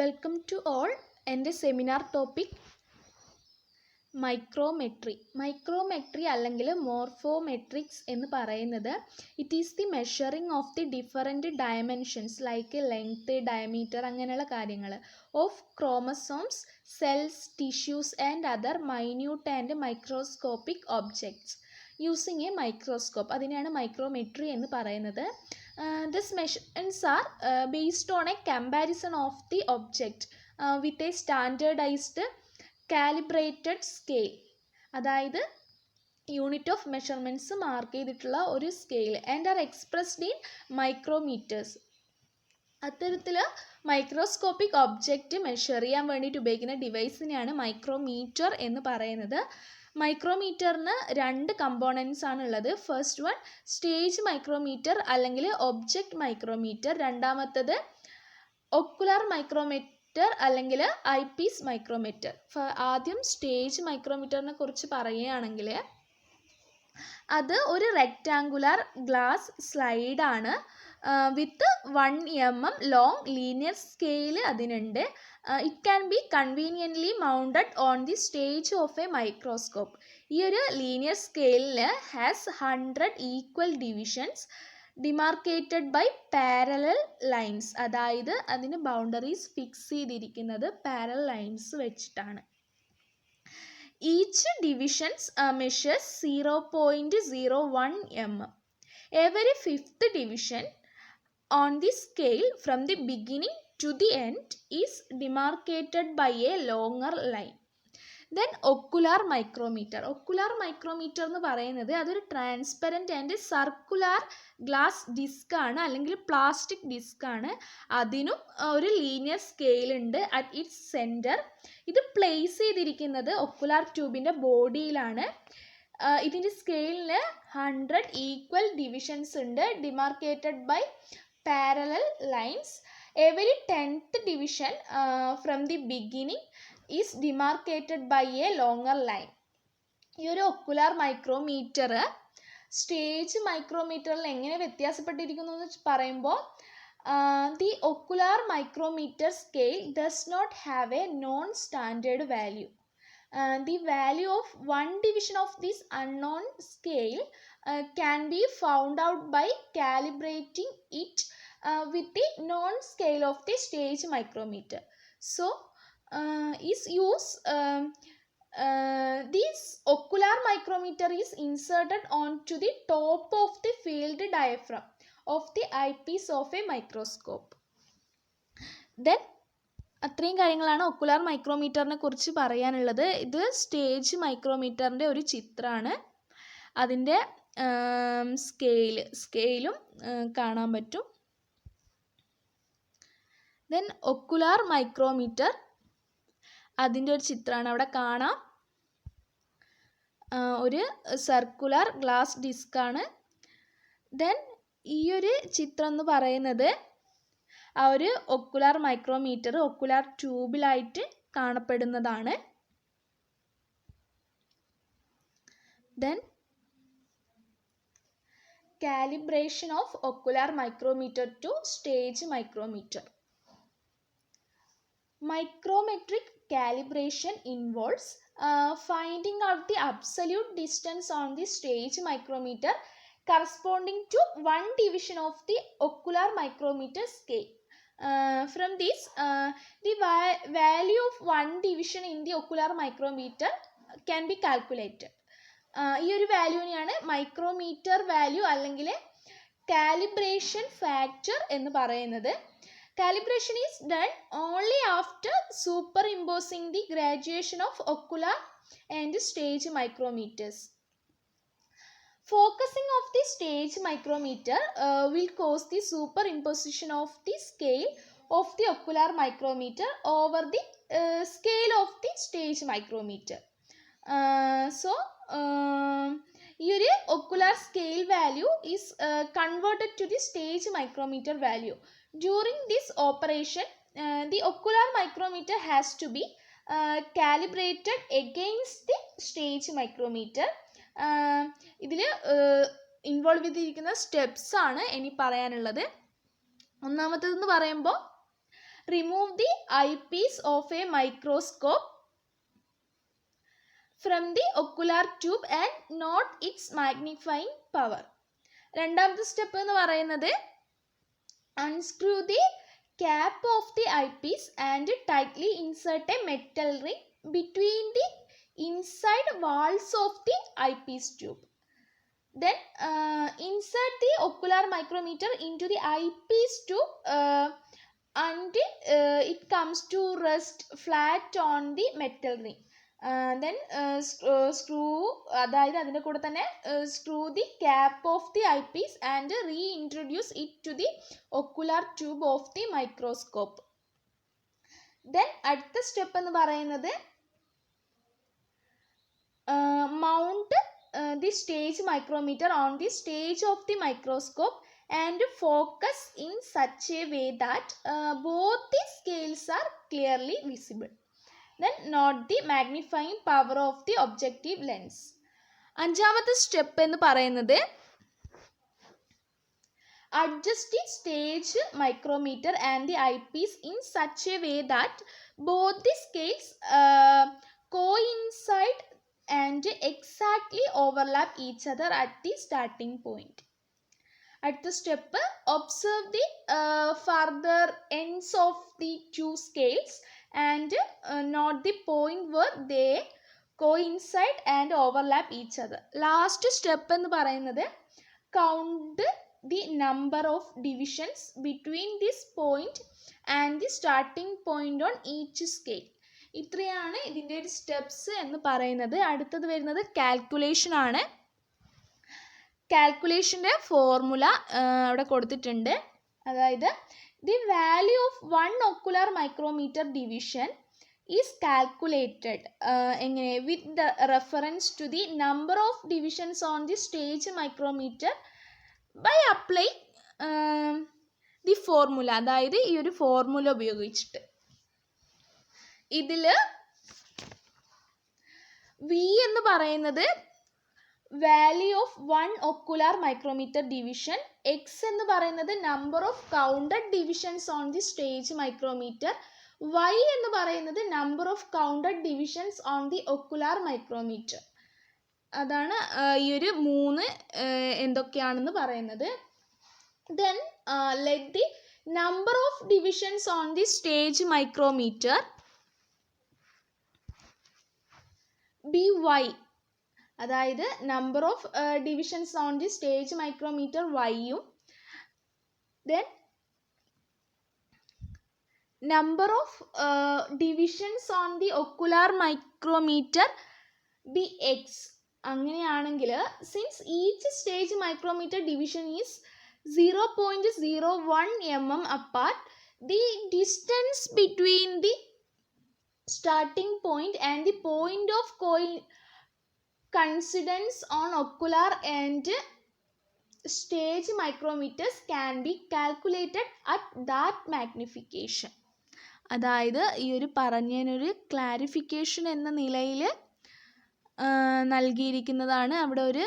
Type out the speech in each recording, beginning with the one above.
Welcome to all. എൻ്റെ seminar topic micrometry. Micrometry അല്ലെങ്കിൽ morphometrics എന്ന് പറയുന്നത് it is the measuring of the different dimensions like length, diameter അങ്ങനെയുള്ള കാര്യങ്ങൾ of chromosomes, cells, tissues and other minute and microscopic objects using a microscope. അതിനെയാണ് micrometry എന്ന് പറയുന്നത്. These measurements are based on a comparison of the object with a standardized calibrated scale. അതായത് unit of measurements mark ചെയ്തിട്ടുള്ള ഒരു scale and R expressed in micrometres. അത്തരത്തിൽ microscopic object measure ചെയ്യാൻ വേണ്ടിയിട്ട് ഉപയോഗിക്കുന്ന ഡിവൈസിനെയാണ് മൈക്രോമീറ്റർ എന്ന് പറയുന്നത്. മൈക്രോമീറ്ററിന് രണ്ട് കമ്പോണൻസ് ആണ് ഉള്ളത്. ഫസ്റ്റ് വൺ സ്റ്റേജ് മൈക്രോമീറ്റർ അല്ലെങ്കിൽ ഒബ്ജക്റ്റ് മൈക്രോമീറ്റർ. രണ്ടാമത്തത് ഒക്കുലാർ മൈക്രോമീറ്റർ അല്ലെങ്കിൽ ഐ പീസ് മൈക്രോമീറ്റർ. ആദ്യം സ്റ്റേജ് മൈക്രോമീറ്ററിനെ കുറിച്ച് പറയുകയാണെങ്കിൽ അത് ഒരു റെക്റ്റാങ്കുലർ ഗ്ലാസ് സ്ലൈഡാണ് with 1 mm long linear scale അതിനുണ്ട്. It can be conveniently mounted on the stage of a microscope. ഈ ഒരു ലീനിയർ സ്കെയിലിൽ has 100 equal divisions demarcated by parallel lines. അതായത് അതിന് ബൗണ്ടറീസ് ഫിക്സ് ചെയ്തിരിക്കുന്നത് പാരലൽ ലൈൻസ് വെച്ചിട്ടാണ്. Each divisions measures 0.01 mm. Every fifth division on the scale from the beginning to the end is demarcated by a longer line. Then ocular micrometer. Ocular micrometer എന്ന് പറയുന്നത് അതൊരു transparent and circular glass disc ആണ് അല്ലെങ്കിൽ plastic disc ആണ്. അതിനും ഒരു linear scale ഉണ്ട് at its centre. ഇത് പ്ലേസ് ചെയ്തിരിക്കുന്നത് ഒക്കുലാർ ട്യൂബിൻ്റെ ബോഡിയിലാണ്. ഇതിൻ്റെ സ്കെയിലിന് 100 ഈക്വൽ ഡിവിഷൻസ് ഉണ്ട് demarcated by parallel lines. Every 10th division from the beginning is demarcated by a longer line. ഈ ഒരു ഒക്കുലാർ മൈക്രോമീറ്റർ സ്റ്റേജ് മൈക്രോമീറ്ററിൽ എങ്ങനെ വ്യത്യാസപ്പെട്ടിരിക്കുന്നു എന്ന് പറയുമ്പോൾ the ocular micrometer scale does not have a non standard value. The value of one division of this unknown scale can be found out by calibrating it with the known scale of the stage micrometer. So, this ocular micrometer is inserted onto the top of the field diaphragm of the eyepiece of a microscope. Then അത്രയും കാര്യങ്ങളാണ് ocular മൈക്രോമീറ്ററിനെ കുറിച്ച് പറയാനുള്ളത്. ഇത് stage മൈക്രോമീറ്ററിൻ്റെ ഒരു ചിത്രമാണ്. അതിൻ്റെ സ്കെയിലും കാണാൻ പറ്റും. ദെൻ ഒക്കുലാർ മൈക്രോമീറ്റർ അതിൻ്റെ ഒരു ചിത്രമാണ് അവിടെ കാണാം. ഒരു സർക്കുലർ ഗ്ലാസ് ഡിസ്കാണ്. ദെൻ ഈ ഒരു ചിത്രം എന്ന് പറയുന്നത് ആ ഒരു ഒക്കുലാർ മൈക്രോമീറ്റർ ഒക്കുലാർ ട്യൂബിലായിട്ട് കാണപ്പെടുന്നതാണ്. Then calibration of ocular micrometer to stage micrometer. Micrometric calibration involves finding out the absolute distance on the stage micrometer corresponding to one division of the ocular micrometer scale. From this, the value of one division in the ocular micrometer can be calculated. ഈ ഒരു വാല്യൂവിനെയാണ് micrometer value അല്ലെങ്കിൽ calibration factor എന്ന് പറയുന്നത്. Calibration is done only after superimposing the graduation of ocular and stage micrometers. Focusing of the stage micrometer will cause the superimposition of the scale of the ocular micrometer over the scale of the stage micrometer. ഈ ഒരു ocular scale value is converted to the stage micrometer value. During this operation, the ocular micrometer has to be calibrated against the stage micrometer. ഇതിൽ involve ചെയ്തിരിക്കുന്ന steps ആണ് ഇനി പറയാനുള്ളത്. ഒന്നാമത്തേതെന്ന് പറയുമ്പോൾ remove the eyepiece of a microscope from the ocular tube and note its magnifying power. രണ്ടാമത്തെ step എന്ന് പറയുന്നത് unscrew the cap of the eyepiece and tightly insert a metal ring between the inside walls of the eyepiece tube. Then insert the ocular micrometer into the eyepiece tube until it comes to rest flat on the metal ring. Then screw, അതായത് അതിൻ്റെ കൂടെ തന്നെ screw the cap of the eyepiece and reintroduce it to the ocular tube of the microscope. Then അടുത്ത step എന്ന് പറയുന്നത് mount the stage micrometer on the stage of the microscope and focus in such a way that both the scales are clearly visible. Then note the magnifying power of the objective lens. അഞ്ചാമത്തെ step എന്ന് പറയുന്നത് adjust the stage micrometer and the eyepiece in such a way that both the scales coincide and exactly overlap each other at the starting point. At the step, observe the further ends of the two scales and note the point where they coincide and overlap each other. Last step എന്ന് പറയുന്നത് count the number of divisions between this point and the starting point on each scale. ഇത്രയാണ് ഇതിൻ്റെ ഒരു steps എന്ന് പറയുന്നത്. അടുത്തത് വരുന്നത് calculation ആണ്. കാൽക്കുലേഷൻ്റെ ഫോർമുല അവിടെ കൊടുത്തിട്ടുണ്ട്. അതായത് the value of 1 ocular micrometer division is calculated എങ്ങനെ with the reference to the number of divisions on the stage micrometer by apply the formula. അതായത് ഈ ഒരു ഫോർമുല ഉപയോഗിച്ചിട്ട് ഇതിൽ വി എന്ന് പറയുന്നത് value of 1 ocular micrometer division, X എന്ന് പറയുന്നത് number of counted divisions on the stage micrometer, Y എന്ന് പറയുന്നത് number of counted divisions on the ocular micrometer. അതാണ് ഈ ഒരു 3 എന്തൊക്കെയാണെന്ന് പറയുന്നത്. Then let the number of divisions on the stage micrometer be Y. അതായത് number of divisions on the stage micrometer വൈയും then number of divisions on the ocular micrometer be X. അങ്ങനെയാണെങ്കിൽ since each stage micrometer division is 0.01 mm apart, the distance between the starting point and the point of coincidence on ocular and stage micrometers can be calculated at that magnification. അതായത് ഈ ഒരു പറഞ്ഞതിനൊരു clarification എന്ന നിലയിൽ നൽകിയിരിക്കുന്നതാണ് അവിടെ ഒരു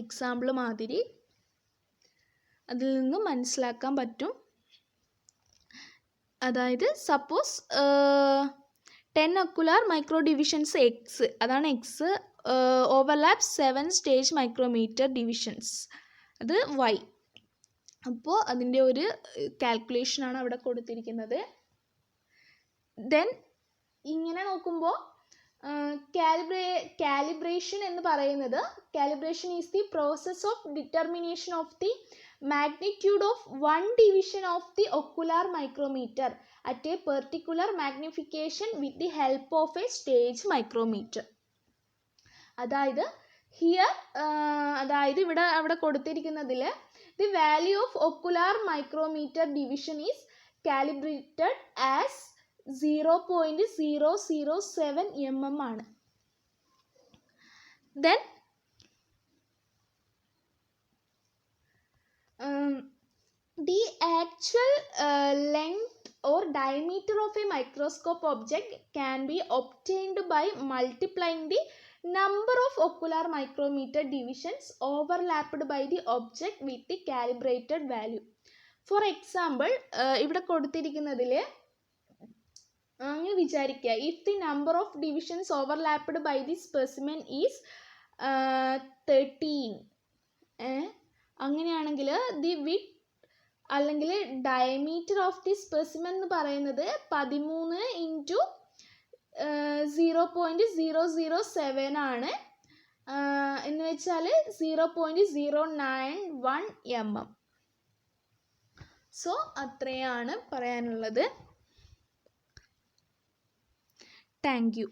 example മാതിരി. അതിൽ നിന്നും മനസ്സിലാക്കാൻ പറ്റും. അതായത് suppose 10 ocular micro divisions X, അതാണ് X, overlap 7 stage micrometer divisions, അത് വൈ. അപ്പോൾ അതിൻ്റെ ഒരു കാൽക്കുലേഷനാണ് അവിടെ കൊടുത്തിരിക്കുന്നത്. ദെൻ ഇങ്ങനെ നോക്കുമ്പോൾ കാലിബ്രേഷൻ എന്ന് പറയുന്നത്, calibration is the process of determination of the magnitude of one division of the ocular micrometer at a particular magnification with the help of a stage micrometer. അതായത് ഹിയർ അതായത് അവിടെ കൊടുത്തിരിക്കുന്നതിൽ the value of ocular micrometer division is calibrated as 0.007 mm ആണ്. Then the actual length or diameter of a microscope object can be obtained by multiplying the number of ocular micrometer divisions overlapped by the object with the calibrated value. For example ഇവിടെ കൊടുത്തിരിക്കുന്നതിൽ അങ്ങ് വിചാരിക്കുക, if the number of divisions overlapped by the specimen is 13, അങ്ങനെയാണെങ്കിൽ the width അല്ലെങ്കിൽ diameter of the specimen എന്ന് പറയുന്നത് 13 into 0.007 ആണ്, എന്ന് വെച്ചാൽ 0.091 mm. സോ അത്രയാണ് പറയാനുള്ളത്. Thank you.